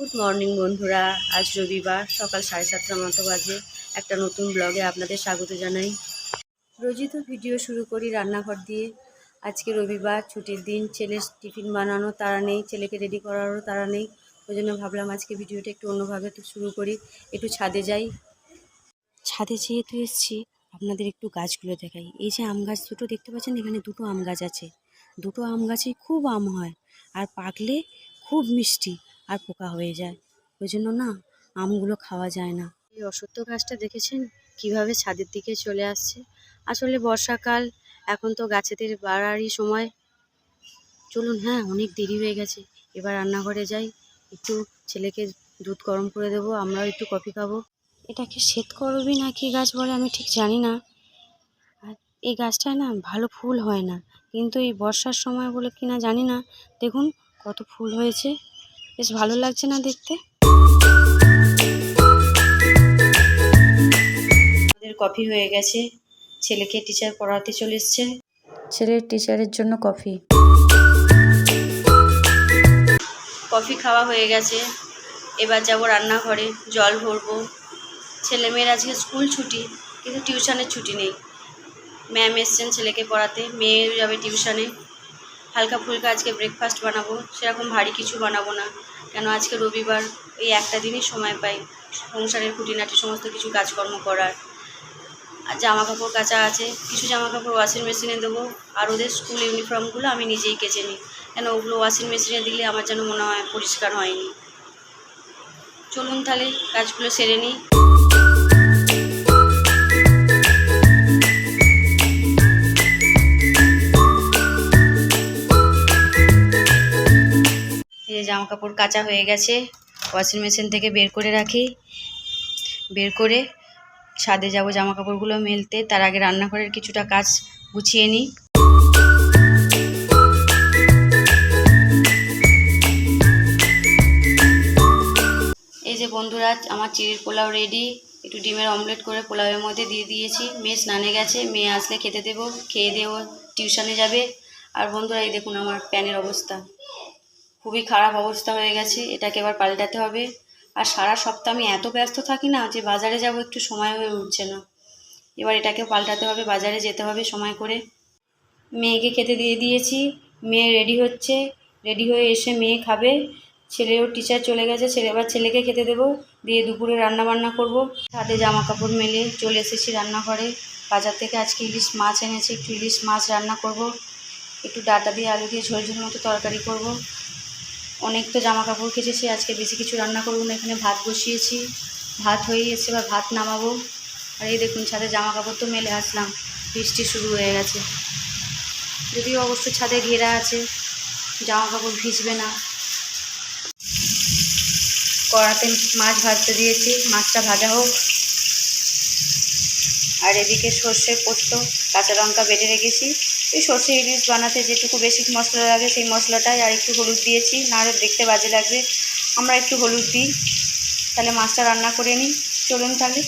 Good morning বন্ধুরা। আজ রবিবার সকাল 7:30টার মতো বাজে। একটা নতুন ব্লগে আপনাদের স্বাগত জানাই। রোজই তো ভিডিও শুরু করি রান্নাঘর দিয়ে। আজকে রবিবার, ছুটির দিন, ছেলের টিফিন বানানো তাড়া নেই, ছেলেকে রেডি করারও তাড়া নেই। ওই জন্য ভাবলাম আজকে ভিডিওটা একটু অন্যভাবে তো শুরু করি। একটু ছাদে যাই। ছাদে যেহেতু এসেছি আপনাদের একটু গাছগুলো দেখাই। এই যে আম গাছ দুটো দেখতে পাচ্ছেন, এখানে দুটো আম গাছ আছে। দুটো আম গাছে খুব আম হয়, আর পাকলে খুব মিষ্টি, আর পোকা হয়ে যায়। ওই জন্য না আমগুলো খাওয়া যায় না। এই অশ্বত্থ গাছটা দেখেছেন কিভাবে ছাদের দিকে চলে আসছে। আসলে বর্ষাকাল, এখন তো গাছেদের বাড়ারই সময়। চলুন, হ্যাঁ অনেক দেরি হয়ে গেছে, এবার রান্নাঘরে যাই। একটু ছেলেকে দুধ গরম করে দেবো, আমরাও একটু কফি খাবো। এটাকে শ্বেতকরবী না কি গাছ বলে আমি ঠিক জানি না। আর এই গাছটায় না ভালো ফুল হয় না, কিন্তু এই বর্ষার সময় বলে কিনা জানি না, দেখুন কত ফুল হয়েছে, বেশ ভালো লাগছে না দেখতে। আমাদের কফি হয়ে গেছে, ছেলেকে টিচার পড়াতে চলে এসছে। ছেলের টিচারের জন্য কফি। কফি খাওয়া হয়ে গেছে, এবার যাব রান্নাঘরে, জল ভরবো। ছেলেমেয়ের আজকে স্কুল ছুটি, কিন্তু টিউশনের ছুটি নেই। ম্যাম এসছেন ছেলেকে পড়াতে, মেয়ে যাবে টিউশনে। হালকা ফুলকা আজকে ব্রেকফাস্ট বানাবো, সেরকম ভারী কিছু বানাবো না, কেন আজকে রবিবার, এই একটা দিনই সময় পাই সংসারের খুঁটিনাটি সমস্ত কিছু কাজকর্ম করার। আর জামা কাপড় কাচা আছে, কিছু জামা কাপড় ওয়াশিং মেশিনে দেবো, আর ওদের স্কুল ইউনিফর্মগুলো আমি নিজেই কেচে নিই, কেন ওগুলো ওয়াশিং মেশিনে দিলে আমার যেন মনে হয় পরিষ্কার হয়নি। চলুন তাহলে কাজগুলো সেরে নিই। এই যে জামা কাপড় কাচা হয়ে গেছে, ওয়াশিং মেশিন থেকে বের করে রাখি। বের করে ছাদে যাব জামা কাপড়গুলো মেলতে, তার আগে রান্নাঘরের কিছুটা কাজ গুছিয়ে নিই। এই যে বন্ধুরা, আমার চিড়ের পোলাও রেডি। একটু ডিমের অমলেট করে পোলাওয়ের মধ্যে দিয়ে দিয়েছি। মেয়ে স্নানে গেছে, মেয়ে আসলে খেতে দেবো, খেয়ে দিয়ে ও টিউশনে যাবে। আর বন্ধুরা এই দেখুন আমার প্যানের অবস্থা, খুবই খারাপ অবস্থা হয়ে গেছে, এটাকে এবার পাল্টাতে হবে। আর সারা সপ্তাহ আমি এত ব্যস্ত থাকি না যে বাজারে যাব একটু সময় হয়ে উঠছে না। এবার এটাকে পাল্টাতে হবে, বাজারে যেতে হবে সময় করে। মেয়েকে খেতে দিয়ে দিয়েছি, মেয়ে রেডি হচ্ছে, রেডি হয়ে এসে মেয়ে খাবে। ছেলেও টিচার চলে গেছে, এবার ছেলেকে খেতে দেবো, দিয়ে দুপুরে রান্না বান্না করব। ছাদে জামা কাপড় মেলে চলে এসেছি রান্নাঘরে। বাজার থেকে আজকে ইলিশ মাছ এনেছি, একটু ইলিশ মাছ রান্না করব। একটু ডাঁটা দিয়ে আলু দিয়ে ঝোল ঝোল মতো তরকারি করব। অনেক তো জামা কাপড় কেচেছি, আজকে বেশি কিছু রান্না করবো না। এখানে ভাত বসিয়েছি, ভাত হয়ে এসে এবার ভাত নামাবো। আর এই দেখুন ছাদে জামা কাপড় তো মেলে আসলাম, বৃষ্টি শুরু হয়ে গেছে। যদিও অবশ্য ছাদে ঘেরা আছে, জামা কাপড় ভিজবে না। কড়াতে মাছ ভাজতে দিয়েছি, মাছটা ভাজা হোক। আর এদিকে সর্ষে পোস্ত কাঁচা লঙ্কা বেটে রেখেছি। এই সর্ষে ইলিশ বানাতে যেটুকু বেশি মশলা লাগে সেই মশলাটাই, আর একটু হলুদ দিয়েছি, নাহলে দেখতে বাজে লাগবে, আমরা একটু হলুদ দিই। তাহলে মাছটা রান্না করে নিই, চলুন তাহলে।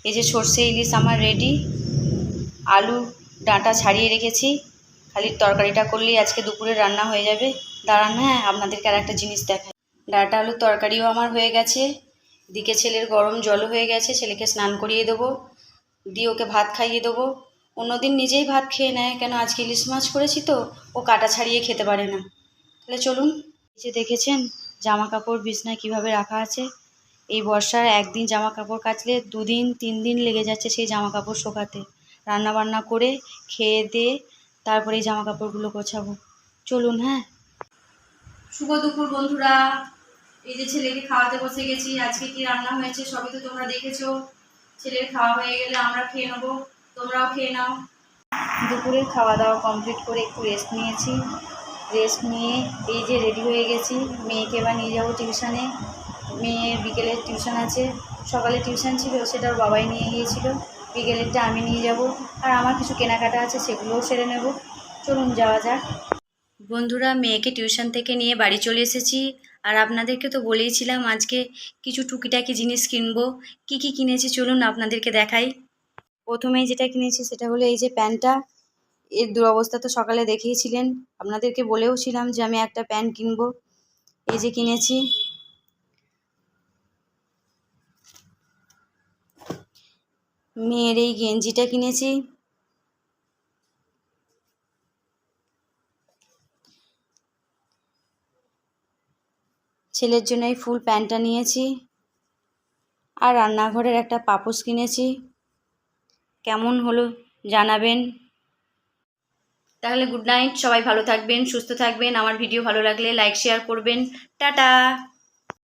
এই যে সর্ষে ইলিশ আমার রেডি, আলু ডাঁটা ছাড়িয়ে রেখেছি, খালি তরকারিটা করলেই আজকে দুপুরে রান্না হয়ে যাবে। দাঁড়ান, হ্যাঁ আপনাদেরকে আর একটা জিনিস দেখাই। ডাঁটা আলুর তরকারিও আমার হয়ে গেছে, দিকে ছেলের গরম জলও হয়ে গেছে, ছেলেকে স্নান করিয়ে দেবো, দিয়ে ওকে ভাত খাইয়ে দেবো। অন্যদিন নিজেই ভাত খেয়ে নেয়, কেন আজকে ইলিশ মাছ করেছি তো, ও কাটা ছাড়িয়ে খেতে পারে না। তাহলে চলুন। এই যে দেখেছেন জামা কাপড় বিছনায় কীভাবে রাখা আছে। এই বর্ষার একদিন জামা কাপড় কাচলে 2 দিন 3 দিন লেগে যাচ্ছে সেই জামা কাপড় শোকাতে। রান্না বান্না করে খেয়ে দিয়ে তারপরে এই জামা কাপড়গুলো গোছাবো। চলুন, হ্যাঁ। শুভ দুপুর বন্ধুরা। এই যে ছেলেকে খাওয়াতে বসে গেছি, আজকে কি রান্না হয়েছে সবই তো তোমরা দেখেছো। ছেলের খাওয়া হয়ে গেলে আমরা খেয়ে নেবো, তোমরাও খেয়ে নাও। দুপুরের খাওয়া দাওয়া কমপ্লিট করে একটু রেস্ট নিয়েছি। রেস্ট নিয়ে এই যে রেডি হয়ে গেছি, মেয়েকে এবার নিয়ে যাবো টিউশনে। মেয়ের বিকেলের টিউশন আছে, সকালে টিউশন ছিল সেটা ওর বাবাই নিয়ে গিয়েছিল, বিকেলেরটা আমি নিয়ে যাব। আর আমার কিছু কেনাকাটা আছে সেগুলোও সেরে নেব। চলুন যাওয়া যাক। বন্ধুরা, মেয়েকে টিউশন থেকে নিয়ে বাড়ি চলে এসেছি। আর আপনাদেরকে তো বলেইছিলাম আজকে কিছু টুকিটাকি জিনিস কিনবো। কি কি কিনেছি চলুন আপনাদেরকে দেখাই। প্রথমেই যেটা কিনেছি সেটা হলো এই যে প্যান্টটা। এর দুরবস্থা তো সকালে দেখেইছিলেন, আপনাদেরকে বলেও ছিলাম যে আমি একটা প্যান্ট কিনবো। এই যে কিনেছি। মেয়ের এই গেঞ্জিটা কিনেছি। ছেলের জন্য এই ফুল প্যান্টটা নিয়েছি। আর রান্নাঘরের একটা পাপোশ কিনেছি। কেমন হলো জানাবেন। তাহলে গুড নাইট, সবাই ভালো থাকবেন, সুস্থ থাকবেন। আমার ভিডিও ভালো লাগলে লাইক শেয়ার করবেন। টাটা।